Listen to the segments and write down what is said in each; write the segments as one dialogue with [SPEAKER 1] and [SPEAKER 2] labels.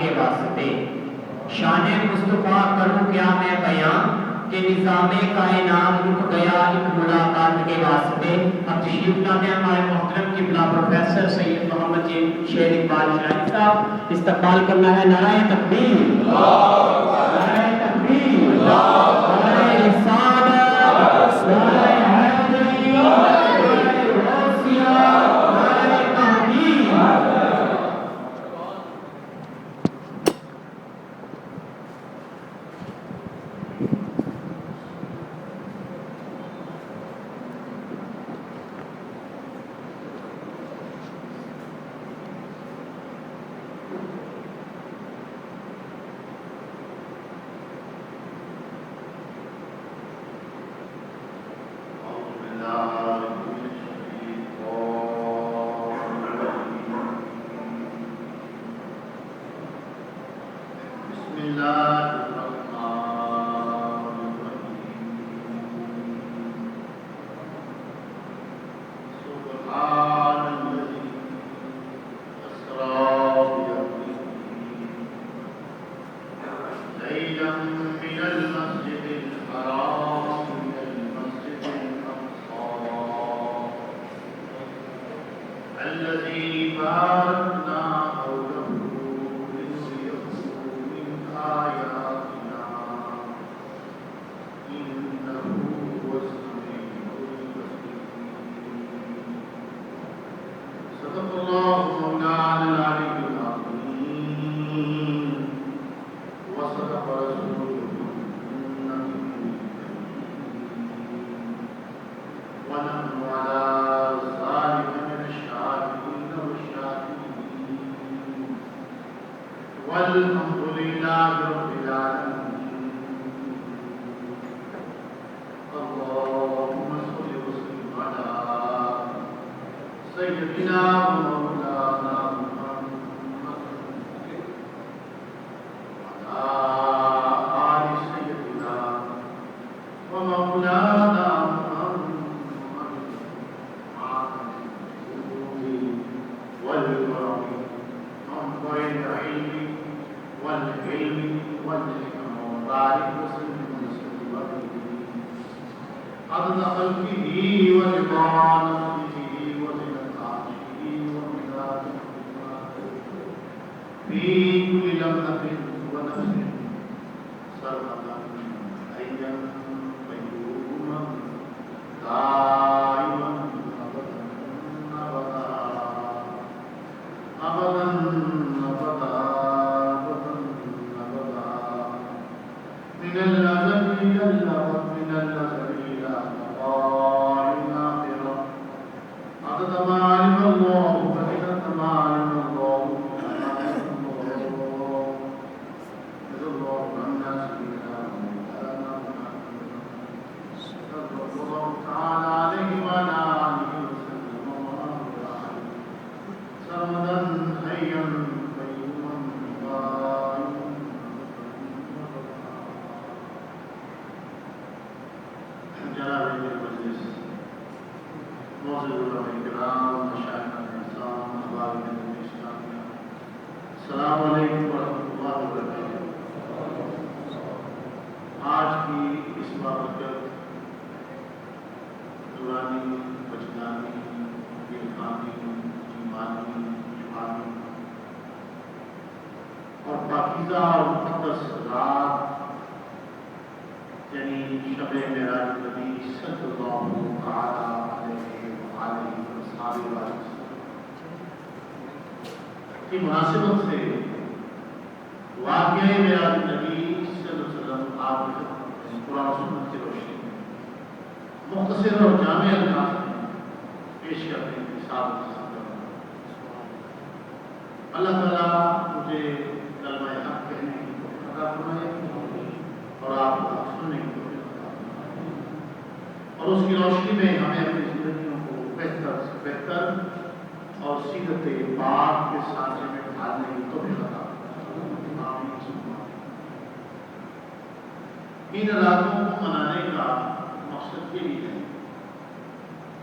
[SPEAKER 1] کے واسطے، شان مصطفیٰ کروں کیا میں بیان کہ نظام کائنات رک گیا ایک ملاقات کے واسطے۔ اب تشریف لاتے ہمارے محترم قبلہ پروفیسر سید محمد جی شیر اقبال شاہد صاحب، استقبال کرنا ہے۔ نعرہ تکبیر، نعرہ تکبیر، نعرہ رسالت، نعرہ حیدری، نعرہ غوثیہ، نعرہ تحقیق۔
[SPEAKER 2] مناسبت سے واقعہ میراج نبی صلی اللہ علیہ وسلم آپ قرآن و سنت کی روشنی میں مختصر اور جامع انداز میں پیش کرنے کی سعادت حاصل کرنا۔ اللہ تعالیٰ مجھے کلمہ حق کہنے کی توفیق عطا فرمائے اور آپ کو سننے کی توفیق عطا فرمائے، اور اس کی روشنی میں ہمیں اپنی زندگیوں کو بہتر سے بہتر اور سیرت پاک کے سانچے میں ڈھالنے کی توفیق عطا فرمائے۔ ان راتوں کو منانے کا مقصد یہ بھی ہے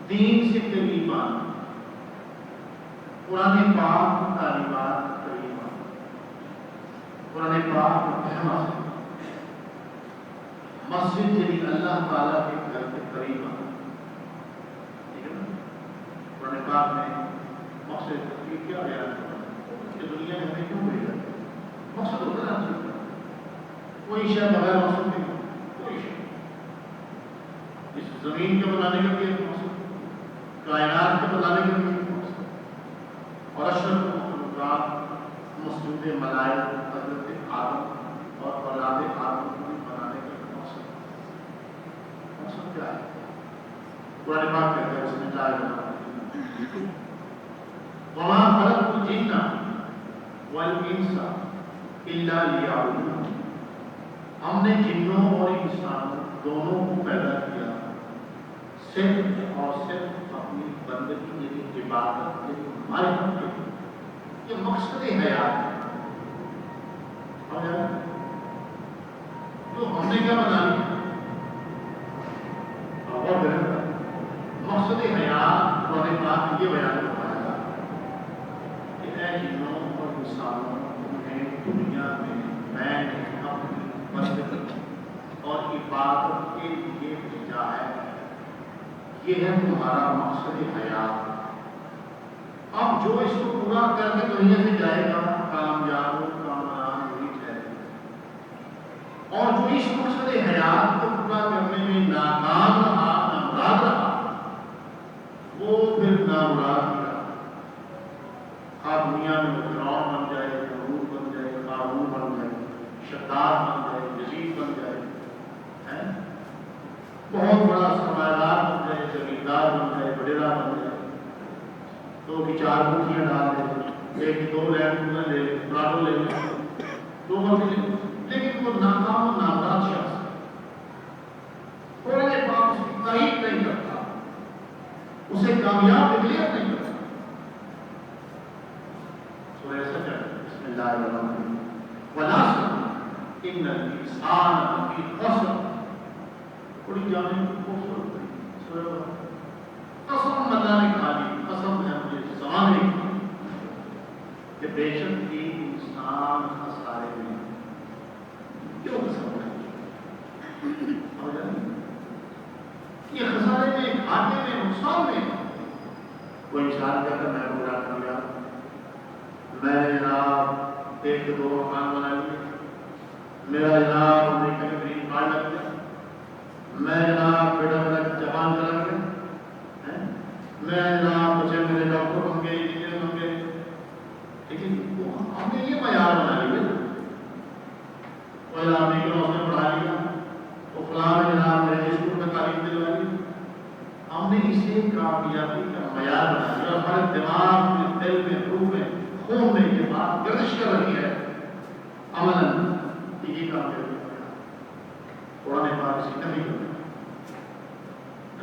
[SPEAKER 2] دین سے قریب آنا، قرآن پاک کی تعلیمات قریب آنا، قرآن پاک کہنا ہے مسجد یعنی اللہ تعالیٰ کے گھر کے قریب آنا، ٹھیک ہے نا؟ قرآن پاک میں مقصد تقریب کیا بیان کرنا ہے کہ دنیا میں ہمیں کیوں بھیجا ہے؟ مقصد ہوتا ہے نا، کوئی شے بغیر مقصد نہیں، کوئی شے اس زمین کے بنانے کا بھی ایک مقصد، کائنات کے بنانے کا بھی ایک مقصد، اور اشرف مخلوقات مسجود ملائک حضرت آدم اور اولاد آدم کو بھی بنانے کا ایک مقصد کیا ہے؟ قرآن پاک کہتا ہے اس میں جائے بنا وما خلقت الجن والانس الا لیعبدون، ہم نے جنوں اور انسانوں دونوں کو پیدا کیا صرف اور صرف اپنی بندگی یعنی عبادت کے ہمارے حق کے، یہ مقصد حیات ہے۔ تو ہم نے کیا بنا لیا؟ مقصد حیات قرآن پاک یہ بیان کروایا گا کہ اے جنوں اور انسانوں، تمہیں دنیا میں نے اپنی بندگی اور عبادت کے لیے بھیجا ہے، یہ ہے تمہارا مقصد حیات۔ اب جو اس کو پورا کر کے دنیا سے جائے گا کامیاب و کامران وہی ٹھہرے گا، اور جو اس مقصد حیات کو پورا کرنے میں ناکام رہا، نامراد رہا، وہ پھر نامراد ہی رہا۔ آپ دنیا میں فرعون بن جائے، نمرود بن جائے، قارون بن جائے، شداد بن جائے، یزید بن جائے، بہت بڑا سرمایہ دار بن جائے، زمیندار بن جائے، وڈیرا بن جائے، دو کی چار کوٹیاں ڈال دے، ایک کی دو لینڈ لے لے، پراڈو لے لے، دو مرضی لے لے، لیکن وہ ناکام و نامراد شخص ہے۔ قرآن پاک اس کی تائید نہیں کرتا، اسے کامیاب ڈکلیئر نہیں کرتا۔ سورہ سجدہ بسم اللہ الرحمن الرحیم والعصر ان الانسان لفی خسر، بڑی جانے خوبصورت سورہ قسم مدانے خالی قسم ہے مجھے زمانے کہ بے شک کی انسان خسارے میں، کیوں قسم ہے؟ یہ خسارے میں، گھاٹے میں، نقصان میں۔ کوئی انسان کہتا میں پورا کر لیا، میں نے جناب ایک دو مکان بنا لیے، میرا جناب امریکہ میں گرین کارڈ لگ گیا، میں جناب بیٹا میرا جاپان چلا گیا، میں جناب بچے میرے ڈاکٹر بن گئے، انجینئر بن گئے، لیکن ہم نے یہ معیار بنا لیا، وہ جناب نیکروں نے پڑھا لیا، وہ فلاں نے جناب میرے اسکول میں تعلیم دلوا لی، ہم نے اسے کامیابی کا معیار بنا لیا، اور ہمارے دماغ میں، دل میں، روح میں، خون میں یہ بات گردش کر رہی ہے عملاً کہ یہ کامیابی کا معیار۔ قرآن پاک اسی نہیں کرتا۔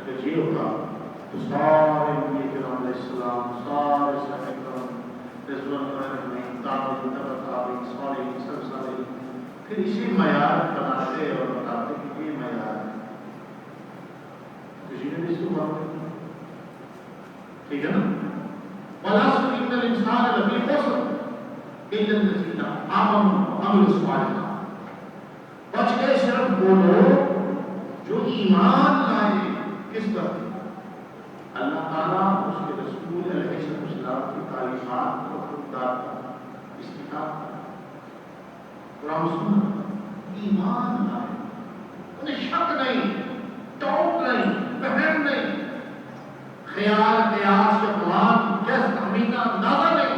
[SPEAKER 2] اگر یہ ہوتا تو سارے نبی کرام علیہ السلام، سارے صحابہ کرام رضوان اللہ علیہم، تابعین، تبع تابعین، صالحین، سب صالحین، پھر اسی معیار بناتے اور بتاتے کہ یہ معیار ہے۔ کسی نے بھی اس کو بات کرنا، ٹھیک ہے نا؟ والعصر ان الانسان لفی خسر الا الذین آمنوا وعملوا الصالحات، بچ گئے صرف وہ لوگ جو ایمان لائے، کس پر؟ اللہ تعالیٰ اس کے رسول علیہ السلام کی تعلیمات کو خوددار کرنا، اس کتاب قرآن سنت، ایمان لائے، انہیں شک نہیں، ڈاؤٹ نہیں، بہم نہیں، خیال قیاس یا گمان جس تخمینہ اندازہ نہیں،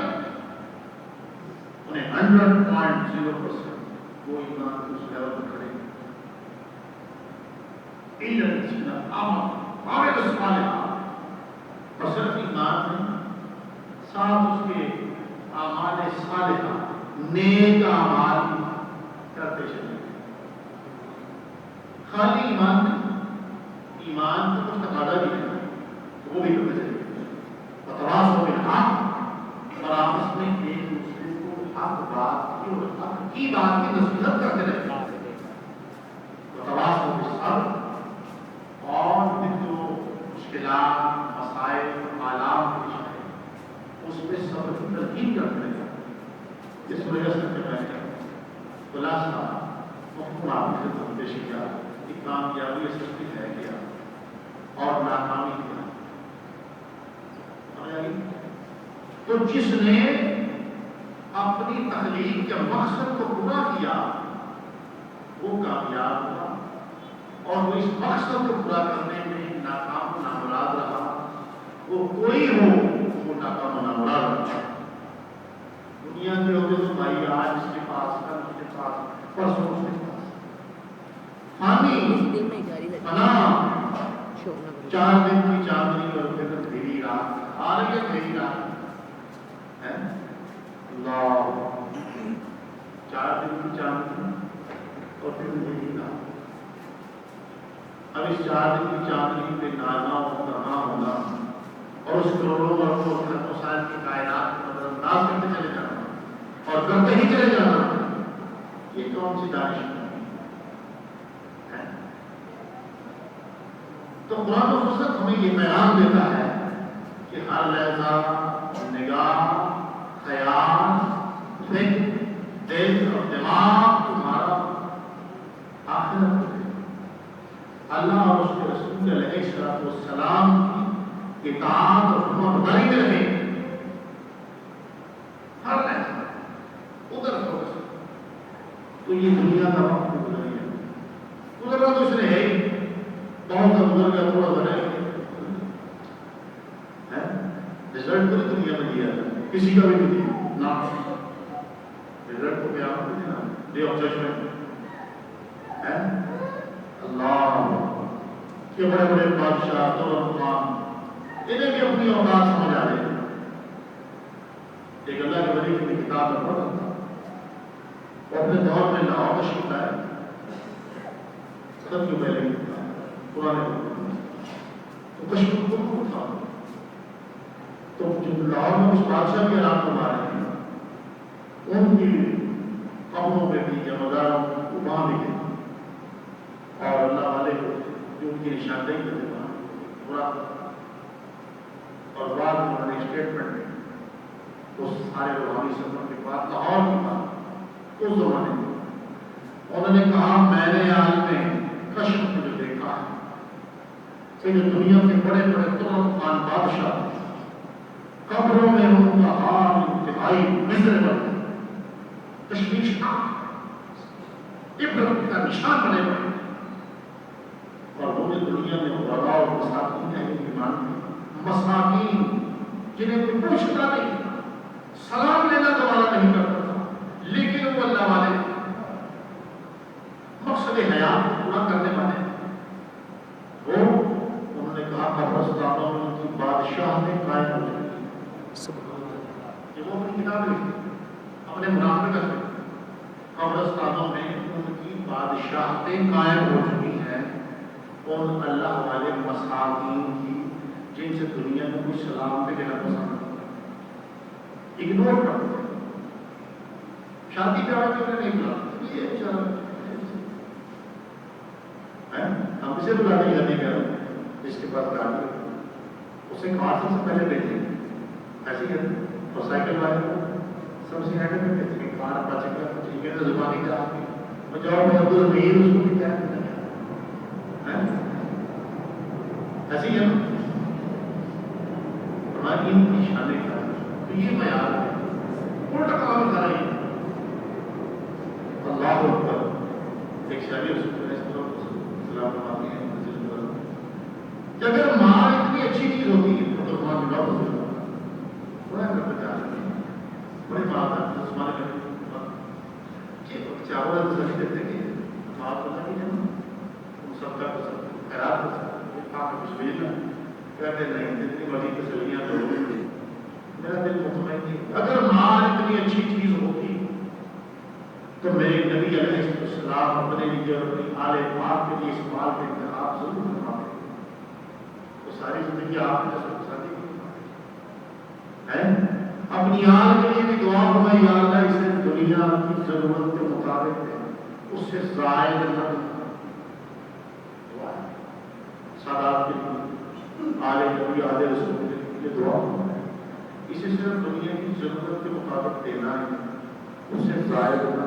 [SPEAKER 2] انہیں 100.0% وہ ایمان اس لیول پر کھڑے الا الذین آمنوا وعملوا الصالحات، اور صرف ایمان نہیں، ساتھ اس کے اعمال صالحہ، نیک اعمال کرتے چلے۔ خالی ایمان نہیں، ایمان کا کچھ تقاضا بھی ہے، وہ بھی کرتے چلے۔ وتواصوا بالحق، اور آپس میں ایک دوسرے کو حق بات کی اور حق کی بات کی نصیحت کرتے رہتے ہیں۔ وتواصوا بالصبر، اور پھر جو مشکلات، مسائل، آلام پیش آئے اس میں صبر کی تلقین کرتے رہتے ہیں۔ اس وجہ سے میں خلاصہ محکم آپ کی خدمت پیش کیا کہ کامیابی سستی ہے کیا اور ناکامی کیا. تو جس نے اپنی تخلیق کے مقصد کو پورا کیا وہ کامیاب ہوا، اور وہ اس مقصد کو پورا کرنے میں ناکام و نامراد رہا. وہ کوئی ہو وہ ناکام و نامراد رہا. دنیا کے ہوتے تو بھائی آج اس کے پاس، کل اس کے پاس، پرسوں اس کے پاس، فانی فنا 4 دن کی چاندنی اور پھر دھیری رات آ رہی ہے. دھیری رات ہے اللہ، 4 دن کی چاندنی اور پھر دھیری رات. اب اس 4 دن کی چاندنی پہ نازا کرنا ہونا اور اس کروڑوں اور سائنس کی کائنات کو نظر انداز کرتے چلے جانا اور کرتے ہی چلے جانا، یہ کون سی دانش ہے؟ تو قرآن و سنت ہمیں یہ پیغام دیتا ہے کہ ہر لحظہ، نگاہ، خیال، فکر، دل اور دماغ تمہارا آخرت ہے. اللہ اور اس کے رسول علیہ السلام کی اطاعت اور فرمانبرداری میں رہے. ہر لحظہ ادھر فوکس. تو یہ دنیا کا وقت گزر ہے، گزرنا تو اس نے ہے ہی، بہت سا گزر گیا، تھوڑا سا رہ گیا. رزلٹ پوری دنیا میں دیا کسی کا بھی نہیں دیا نہ. رزلٹ کو کیا دینا؟ Day of judgment. اللہ کے بڑے بڑے بادشاہ دولتمان انہیں بھی اپنی اوقات سمجھ آ رہی ہے. ایک اللہ کے ولی کی کتاب میں پڑھا تھا، وہ اپنے دور میں لاہور تشریف لائے، سب جو پہلے پرانے تو کشمیر کو تھا. تو جو لاہور میں اس بادشاہ کے رات فرما رہے ہیں ان کی قبروں پہ بھی یا مزاروں کو وہاں بھی گئے اور اللہ والے کو جو ان کی نشاندہی کرتے وہاں پورا. اور بعد میں انہوں نے اسٹیٹمنٹ میں اس سارے روحانی سفر کے بعد لاہور کی بات اس زمانے میں انہوں نے کہا میں نے عالم کشف کو جو دیکھا ہے کہ جو دنیا کے بڑے بڑے ترک خان بادشاہ قبروں میں ان کا حال انتہائی مزربل تشویشناک عبرت کا نشان بنے ہوئے. اور وہ جو دنیا میں غربا اور مساکین ہیں ایمان مساکین جنہیں کوئی پوچھتا نہیں، سلام لینا دوبارہ نہیں کرتا تھا، لیکن وہ اللہ والے مقصد حیات کو پورا کرنے والے وہ انہوں نے کہا قبرستانوں میں ان کی بادشاہ نے قائم ہو چکی. یہ وہ اپنی کتاب لکھی اپنے منافع کرتے قبرستانوں میں ان کی بادشاہتیں قائم ہو چکی ہیں ان اللہ والے مساکین کی جن سے دنیا میں کوئی سلام پہ لینا پسند کرتا ہے، اگنور کرتے ہیں. شادی بیاہ میں انہیں نہیں بلاتے، یہ چل ہم اسے بلاتے جانے کا جس کے پاس گاڑی اسے کار سے پہلے دیکھیں ایسی ہے. اور سائیکل والے سب سے ہینڈل میں دیکھتے ہیں کار بچ گیا ٹھیک ہے زبانی کا آپ کی جاؤ میں عبد الرحیم اس کو بھی کیا ایسی ہے نا. ہماری ان کی شانیں کا تو یہ معیار ہے. الٹا کام کر رہی ہے. اللہ اکبر ایک شاعری اس کو سلام فرماتے ہیں کہ اگر ماں اتنی اچھی چیز ہوتی ہے تو ماں بھی بہت ہوتی ہے. بڑا کر بچا بڑی بات ہے اس مانے میں چاول سبھی دیتے کہ بات ہوتا کہ ان سب کا خیرات ہو سکتا آپ کچھ بھی نہ کہتے نہیں جتنی بڑی تسلیاں دو میرا دل مطمئن نہیں. اگر ماں اتنی اچھی چیز ہوتی تو میرے نبی علیہ السلام اپنے لیے اور اپنی آل پاک کے لیے اس بال کا انتخاب ضرور فرماتے. تو ساری زندگی آپ نے ساتھی ہے اپنی آل کے لیے بھی دعا فرمائی یا اللہ اسے دنیا کی ضرورت کے مطابق ہے اس سے زائد نہ دعا سادات کے لیے آل نبی آل رسول کے لیے دعا اسے صرف دنیا کی ضرورت کے مطابق دینا ہے اس سے زائد نہ.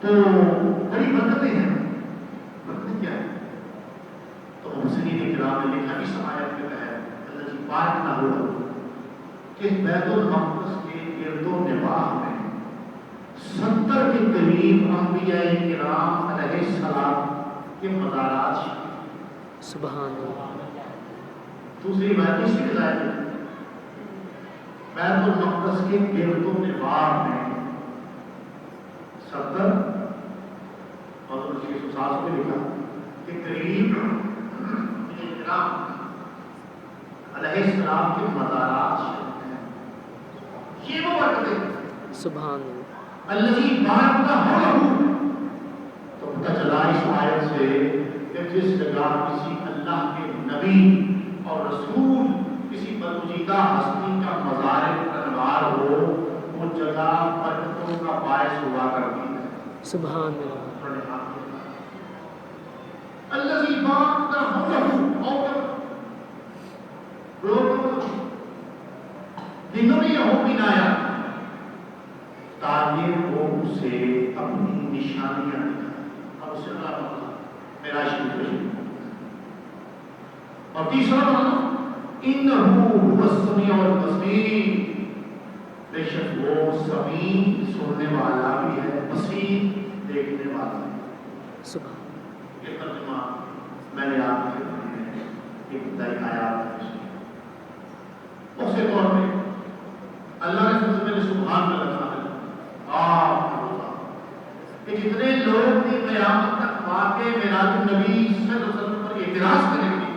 [SPEAKER 2] تو بڑی برکتیں ہیں. برکتیں کیا ہے؟ تو مفسرین کرام نے لکھا اس آیت کے تحت اللہ کی بات نہ ہو کہ بیت المقدس کے گرد و نواح میں 70 کے قریب انبیاء کرام علیہ السلام کے مزارات ہیں.
[SPEAKER 3] سبحان اللہ.
[SPEAKER 2] دوسری بات اس کی ظاہر ہے بیت المقدس کے گرد و نواح میں 70 اور اس کے ساتھ میں لکھا کہ قریب کرام علیہ السلام کے مزارات ہیں. یہ وہ برکتیں
[SPEAKER 3] سبحان اللہ.
[SPEAKER 2] الذی بارکنا حولہ. تو پتہ چلا اس آیت سے کہ جس جگہ کسی اللہ کے نبی اور رسول کسی برگزیدہ ہستی کا مزار انوار ہو وہ جگہ برکتوں کا باعث ہوا کرتی ہے.
[SPEAKER 3] سبحان اللہ.
[SPEAKER 2] الذی بارکنا حولہ. اور لوگوں لنبیہ بنایا تاکہ وہ اسے اپنی نشانیاں دکھائیں. اب اسے اللہ تعالیٰ میرا شکر. اور تیسرا معنی انہو هو السمیع البصیر. بے شک وہ سمیع سننے والا بھی ہے بصیر دیکھنے والا ہے.
[SPEAKER 3] سبحان.
[SPEAKER 2] یہ ترجمہ میں نے آپ کے سامنے ایک ابتدائی آیات ہے. اس کے طور پہ اللہ نے سب سے پہلے سبحان میں لکھا ہے کہ جتنے لوگ بھی قیامت تک واقع میراج النبی صلی اللہ علیہ وسلم پر اعتراض کریں گے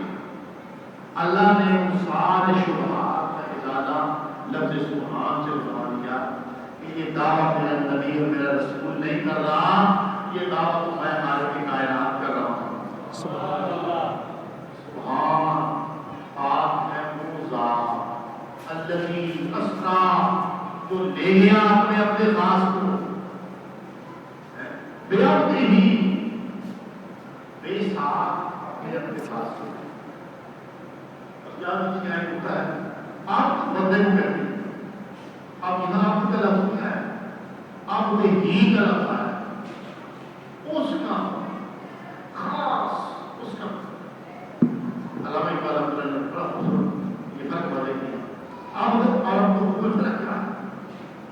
[SPEAKER 2] اللہ نے ان سارے شبہات کا ازالہ لفظ سبحان سے فرما دیا کہ یہ دعویٰ میرا نبی اور میرا رسول نہیں کر رہا. یہ دعویٰ تو میں عالم کائنات کر رہا ہوں.
[SPEAKER 3] سبحان اللہ.
[SPEAKER 2] سبحان پاک ہے وہ ذات الذی اسریٰ جو لے گیا اپنے خاص کو بے ہی بے ساتھ اپنے خاص کو. اب یاد کیا ہوتا ہے آپ بندے کو کہتے ہیں آپ یہاں آپ کا لفظ کیا ہے آپ نے ہی کا لفظ ہے اس کا خاص اس کا علامہ اقبال اپنے بڑا خوبصورت یہ فرق بتا دیں آپ اور کو فرق کیا ہے.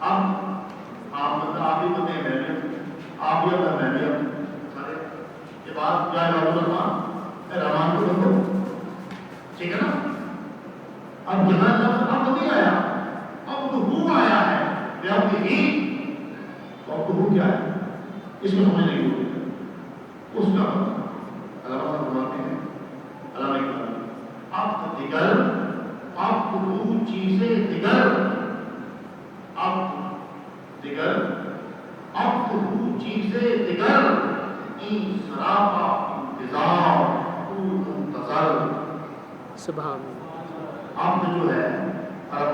[SPEAKER 2] آپ ہی بتائیں میں نے آپ بھی اپنا میں بھی سارے یہ بات جائے رحمان کو بندو ٹھیک ہے نا. اب یہاں لفظ اب نہیں آیا اب تو ہو آیا ہے اب ہی اب تو ہو کیا ہے اس کو سمجھ نہیں ہوتی اس کا علامہ صاحب فرماتے ہیں علامہ اقبال اب دیگر اب تو چیزیں دیگر اب دیگر اب تو چیزیں دیگر این سراپا انتظار تو منتظر.
[SPEAKER 3] سبحان.
[SPEAKER 2] اب جو ہے اب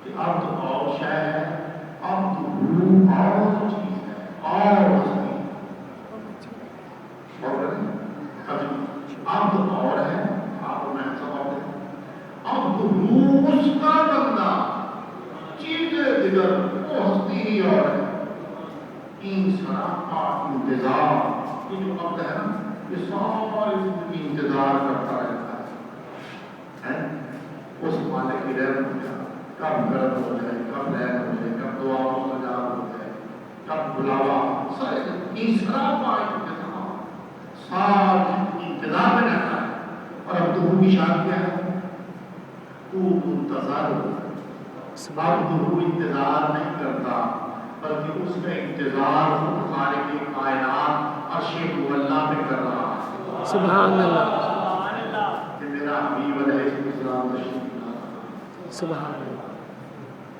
[SPEAKER 2] کہ اب تو اور شے ہے اب تو اور چیز ہے اور ہستی اب تو اور ہے آپ میں سب اور ہے اب تو اس کا بندہ چیزیں دیگر وہ ہستی ہی اور ہے. این سراپا انتظار یہ جو عبد ہے نا یہ ساری زندگی انتظار کرتا رہتا ہے. اس مالک کی رحمت کب گرد ہو جائے کب لین ہو جائے کب دعا مجاب ہو جائے کب بلاوا ساری سراپا انتظار ساری انتظار میں رہتا ہے. اور اب تو کی شان کیا ہے تو منتظر اب تو انتظار نہیں کرتا بلکہ اس کا انتظار خود خالق کائنات عرش اللہ میں کر رہا ہے.
[SPEAKER 3] سبحان اللہ.
[SPEAKER 2] کہ میرا حبیب علیہ السلام تشریف لا رہا.
[SPEAKER 3] سبحان اللہ.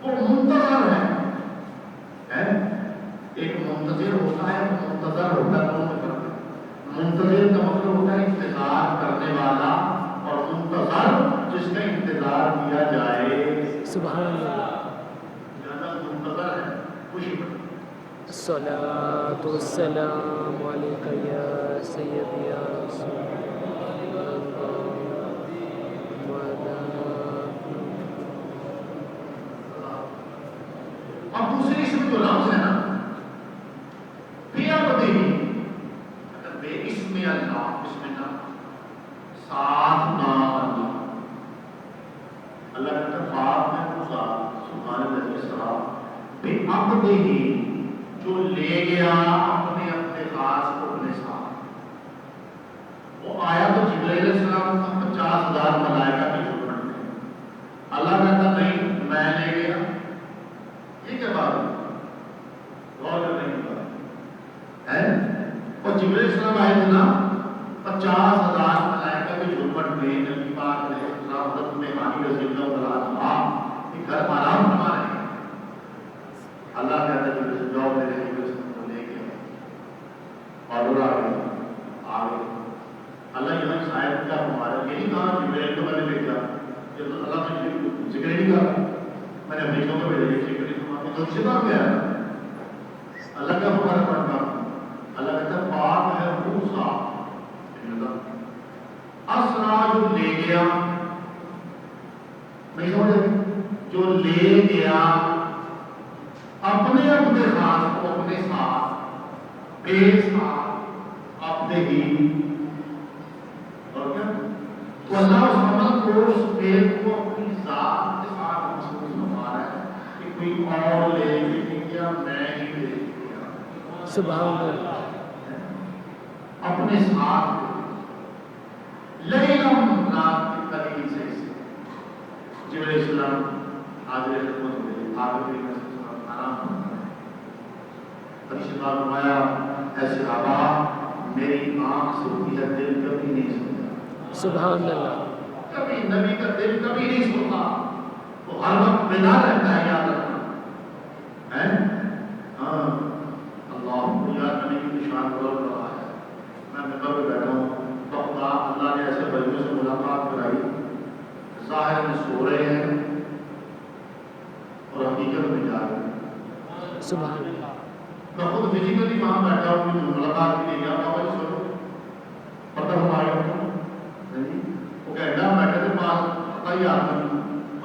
[SPEAKER 2] وہ منتظر ہے. ایک منتظر ہوتا ہے منتظر ہوتا ہے دونوں میں فرق ہے. منتظر کا مطلب ہوتا ہے انتظار کرنے والا اور منتظر جس کا انتظار کیا جائے.
[SPEAKER 3] سبحان اللہ.
[SPEAKER 2] زیادہ منتظر ہے خوشی پڑتی.
[SPEAKER 3] الصلاۃ والسلام علیک یا سیدی یا رسول اللہ وعلی.
[SPEAKER 2] اب دوسری اسم جو لفظ ہے نا السلام بھی اپنے ہی جو لے گیا اپنے اپنے خاص کو اپنے ساتھ، وہ آیا تو جبرائیل علیہ السلام کا 50,000 ملائکہ کی جھوٹ میں، اللہ کہتا نہیں میں لے گیا، یہ کیا بات ہے؟ غور کرنے کی بات ہے۔ اور جبرائیل علیہ السلام آئے تھے نا 50,000 ملائکہ کے جھوٹ میں، نبی پاک علیہ السلام حضرت میں ہانی رضی اللہ عنہ کہ گھر آرام فرما رہے ہیں، اللہ کہتا ہے جبرائیل سے جاؤ میرے لیے کو لے کے اور وہ آگے اللہ یہاں شاید کا ہمارا یہ نہیں کہا جبرائیل کو میں نے بھیجا، جب اللہ نے ذکر نہیں کہا میں نے بھیجوں کو بھیجا، یہ ذکر نہیں سنا تو سے بات کیا ہے اللہ کا ہمارا پڑھنا، اللہ کہتا ہے پاک ہے موسیٰ اسرا جو لے گیا، نہیں سمجھے جو لے گیا اپنے اپنے خاص کو اپنے ساتھ بے ساتھ اپنے ہی، اور کیا تو اللہ اس عمل کو اس بیت کو اپنی ذات کے ساتھ محسوس فرما رہا ہے کہ کوئی اور لے کے نہیں گیا، میں ہی لے کے گیا
[SPEAKER 3] سبحان اللہ
[SPEAKER 2] اپنے ساتھ لیلم رات کے قریب سے جبرائیل علیہ السلام حاضر خدمت ہوئے، آخر میں آرام کرنا ہے۔ حدیث پاک فرمایا اے صحابہ میری آنکھ سوتی ہے دل کبھی نہیں سوتا،
[SPEAKER 3] سبحان اللہ
[SPEAKER 2] کبھی نبی کا دل کبھی نہیں سوتا، وہ ہر وقت بیدار رہتا ہے، یاد رکھنا ہے۔ ہاں اللہ یاد نبی کی شان بلند رہا ہے، میں ممبر پہ بیٹھا ہوں تو اللہ نے ایسے بچوں سے ملاقات کرائی، ظاہر میں سو رہے ہیں اور حقیقت میں جا رہے ہیں،
[SPEAKER 3] سبحان اللہ
[SPEAKER 2] میں خود فزیکلی وہاں بیٹھا ہوں، مجھے ملاقات کے لیے گیا،